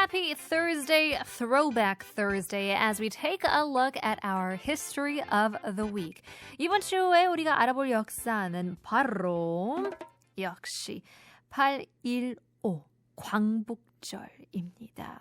Happy Thursday, Throwback Thursday, as we take a look at our history of the week. 이번 주에 우리가 알아볼 역사는 바로 역시 8.15 광복절입니다.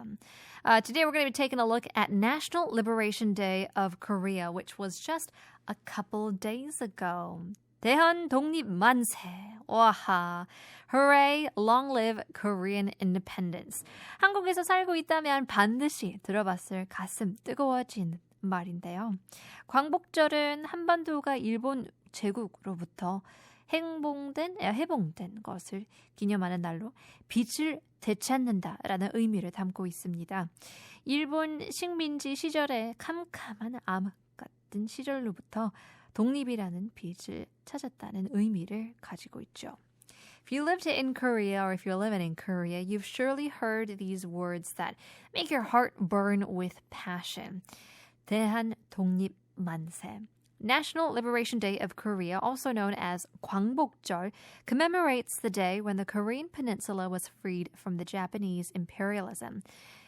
Today we're going to be taking a look at National Liberation Day of Korea, which was just a couple days ago. 대한 독립 만세. 와하. Hooray, long live Korean independence. 한국에서 살고 있다면 반드시 들어봤을 가슴 뜨거워진 말인데요. 광복절은 한반도가 일본 제국으로부터 해봉된 것을 기념하는 날로 빛을 되찾는다라는 의미를 담고 있습니다. 일본 식민지 시절의 캄캄한 암흑 같은 시절로부터 독립이라는 빛을 찾았다는 의미를 가지고 있죠. If you lived in Korea or if you're living in Korea, you've surely heard these words that make your heart burn with passion. 대한 독립 만세. National Liberation Day of Korea, also known as 광복절, commemorates the day when the Korean peninsula was freed from the Japanese imperialism.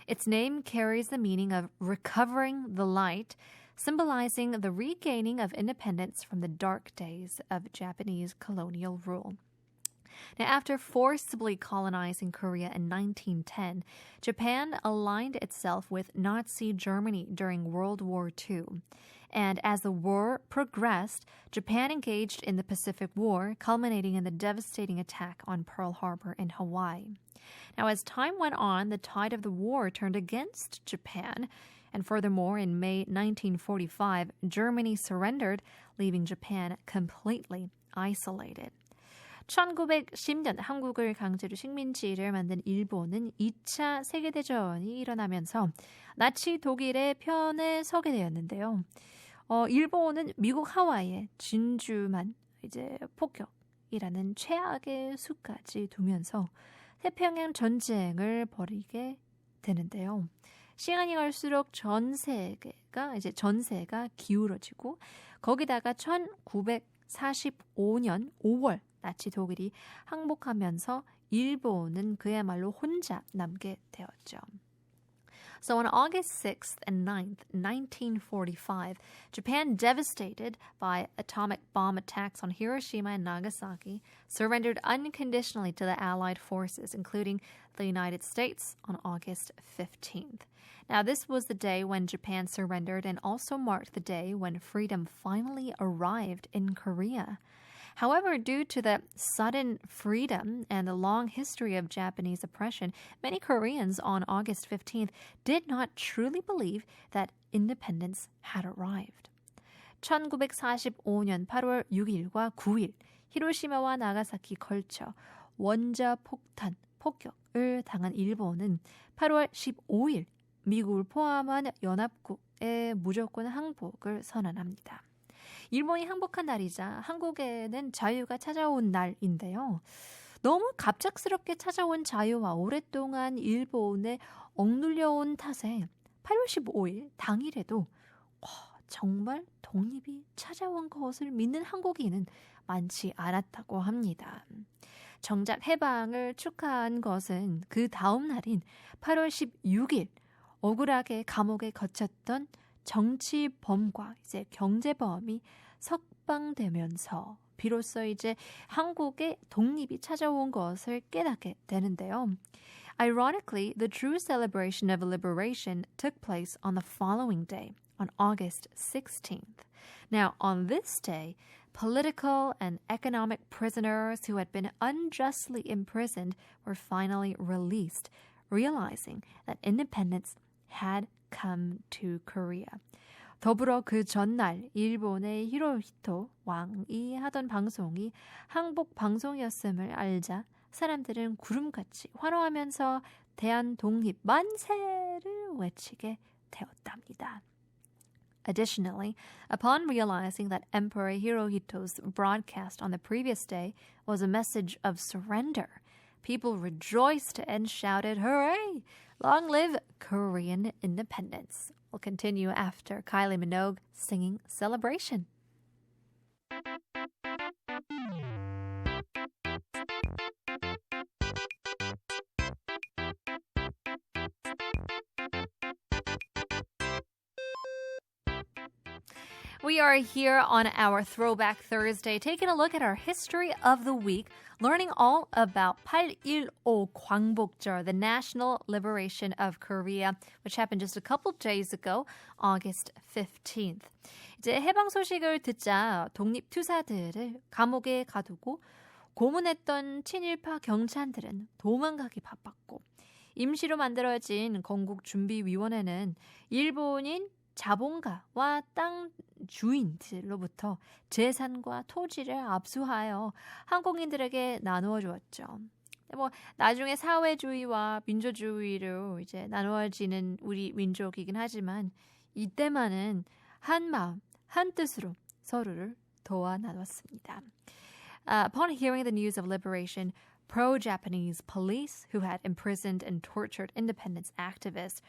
Its name carries the meaning of recovering the light, symbolizing the regaining of independence from the dark days of Japanese colonial rule. Now, after forcibly colonizing Korea in 1910, Japan aligned itself with Nazi Germany during World War II. And as the war progressed, Japan engaged in the Pacific War, culminating in the devastating attack on Pearl Harbor in Hawaii. Now, as time went on, the tide of the war turned against Japan. And furthermore, in May 1945, Germany surrendered, leaving Japan completely isolated. 1910년 한국을 강제로 식민지를 만든 일본은 2차 세계대전이 일어나면서 나치 독일의 편에 서게 되었는데요. 일본은 미국 하와이에 진주만 폭격이라는 최악의 수까지 두면서 태평양 전쟁을 벌이게 되는데요. 시간이 갈수록 전세가 기울어지고 거기다가 1945년 5월 나치 독일이 항복하면서 일본은 그야말로 혼자 남게 되었죠. So on August 6th and 9th, 1945, Japan, devastated by atomic bomb attacks on Hiroshima and Nagasaki, surrendered unconditionally to the Allied forces, including the United States, on August 15th. Now, this was the day when Japan surrendered and also marked the day when freedom finally arrived in Korea. However, due to the sudden freedom and the long history of Japanese oppression, many Koreans on August 15th did not truly believe that independence had arrived. 1945년 8월 6일과 9일, 히로시마와 나가사키 걸쳐 원자 폭탄 폭격을 당한 일본은 8월 15일 미국을 포함한 연합국의 무조건 항복을 선언합니다. 일본이 항복한 날이자 한국에는 자유가 찾아온 날인데요. 너무 갑작스럽게 찾아온 자유와 오랫동안 일본에 억눌려온 탓에 8월 15일 당일에도 정말 독립이 찾아온 것을 믿는 한국인은 많지 않았다고 합니다. 정작 해방을 축하한 것은 그 다음 날인 8월 16일 억울하게 감옥에 갇혔던 정치범과 경제범이 석방되면서 비로소 한국의 독립이 찾아온 것을 깨닫게 되는데요. Ironically, the true celebration of liberation took place on the following day, on August 16th. Now, on this day, political and economic prisoners who had been unjustly imprisoned were finally released, realizing that independence had come to Korea. 더불어 그 전날 일본의 히로히토 왕이 하던 방송이 항복 방송이었음을 알자 사람들은 구름같이 환호하면서 대한 독립 만세를 외치게 되었답니다. Additionally, upon realizing that Emperor Hirohito's broadcast on the previous day was a message of surrender, people rejoiced and shouted, "Hooray! Long live Korean independence." We'll continue after Kylie Minogue singing Celebration. We are here on our Throwback Thursday, taking a look at our history of the week, learning all about 8.15 광복절, the National Liberation of Korea, which happened just a couple days ago, August 15th. 이제 해방 소식을 듣자 독립투사들을 감옥에 가두고 고문했던 친일파 경찰들은 도망가기 바빴고 임시로 만들어진 건국준비위원회는 일본인 자본가와 땅 주인들로부터 재산과 토지를 압수하여 한국인들에게 나누어 주었죠. 나중에 사회주의와 민주주의로 이제 나누어지는 우리 민족이긴 하지만 이때만은 한 마음, 한 뜻으로 서로를 도와 나눴습니다. Upon hearing the news of liberation, pro-Japanese police who had imprisoned and tortured independence activists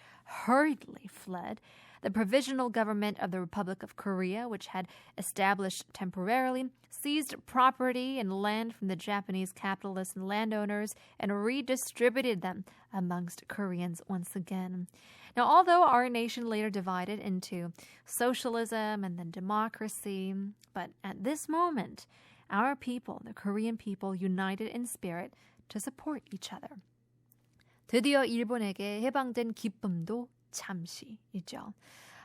hurriedly fled. The Provisional Government of the Republic of Korea, which had established temporarily, seized property and land from the Japanese capitalists and landowners and redistributed them amongst Koreans once again. Now, although our nation later divided into socialism and then democracy, but at this moment, our people, the Korean people, united in spirit to support each other. 드디어 일본에게 해방된 기쁨도 잠시이죠.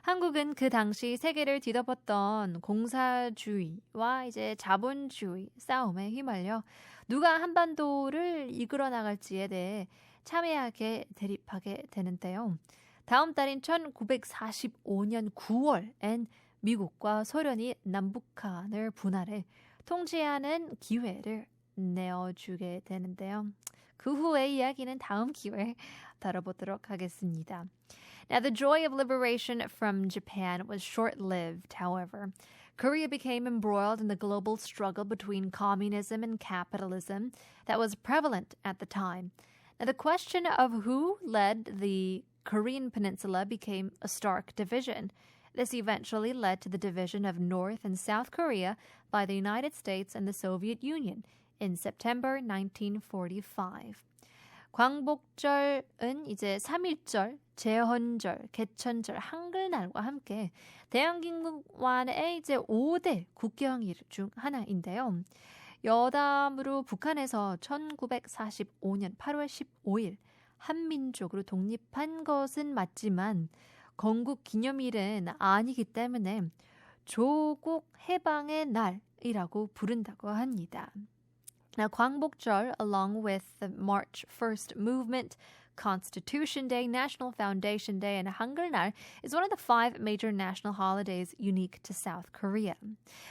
한국은 그 당시 세계를 뒤덮었던 공사주의와 이제 자본주의 싸움에 휘말려 누가 한반도를 이끌어 나갈지에 대해 참회하게 대립하게 되는데요. 다음 달인 1945년 9월엔 미국과 소련이 남북한을 분할해 통치하는 기회를 내어주게 되는데요. 그 후의 이야기는 다음 기회에 다뤄보도록 하겠습니다. Now, the joy of liberation from Japan was short-lived, however. Korea became embroiled in the global struggle between communism and capitalism that was prevalent at the time. Now, the question of who led the Korean peninsula became a stark division. This eventually led to the division of North and South Korea by the United States and the Soviet Union in September 1945. 광복절은 이제 3.1절, 제헌절, 개천절, 한글날과 함께 대한민국과의 이제 5대 국경일 중 하나인데요. 여담으로 북한에서 1945년 8월 15일 한민족으로 독립한 것은 맞지만 건국 기념일은 아니기 때문에 조국 해방의 날이라고 부른다고 합니다. Now, 광복절, along with the March 1st movement, Constitution Day, National Foundation Day, and 한글날, is one of the 5 major national holidays unique to South Korea.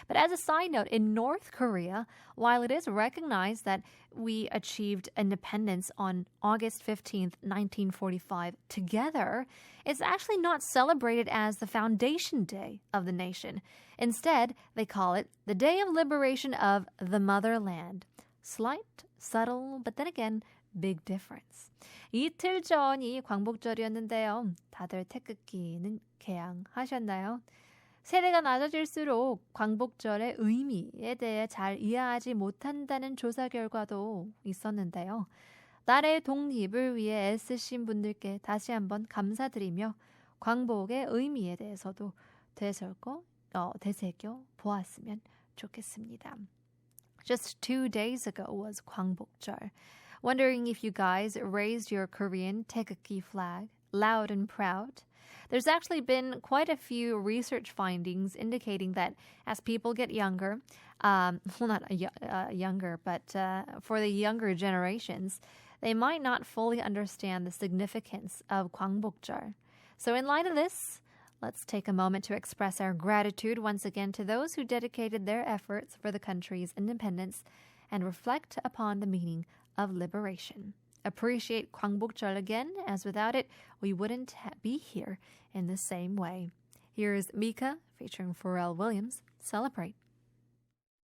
But as a side note, in North Korea, while it is recognized that we achieved independence on August 15th, 1945 together, it's actually not celebrated as the Foundation Day of the nation. Instead, they call it the Day of Liberation of the Motherland. Slight, subtle, but then again, big difference. 이틀 전이 광복절이었는데요. 다들 태극기는 개양하셨나요? 세대가 낮아질수록 광복절의 의미에 대해 잘 이해하지 못한다는 조사 결과도 있었는데요. 나라의 독립을 위해 애쓰신 분들께 다시 한번 감사드리며 광복의 의미에 대해서도 되새겨 보았으면 좋겠습니다. Just 2 days ago was 광복절. Wondering if you guys raised your Korean taegukgi flag loud and proud? There's actually been quite a few research findings indicating that as people get younger, younger, but for the younger generations, they might not fully understand the significance of 광복절. So in light of this, let's take a moment to express our gratitude once again to those who dedicated their efforts for the country's independence and reflect upon the meaning of liberation. Appreciate 광복절 again, as without it, we wouldn't be here in the same way. Here's Mika featuring Pharrell Williams, Celebrate.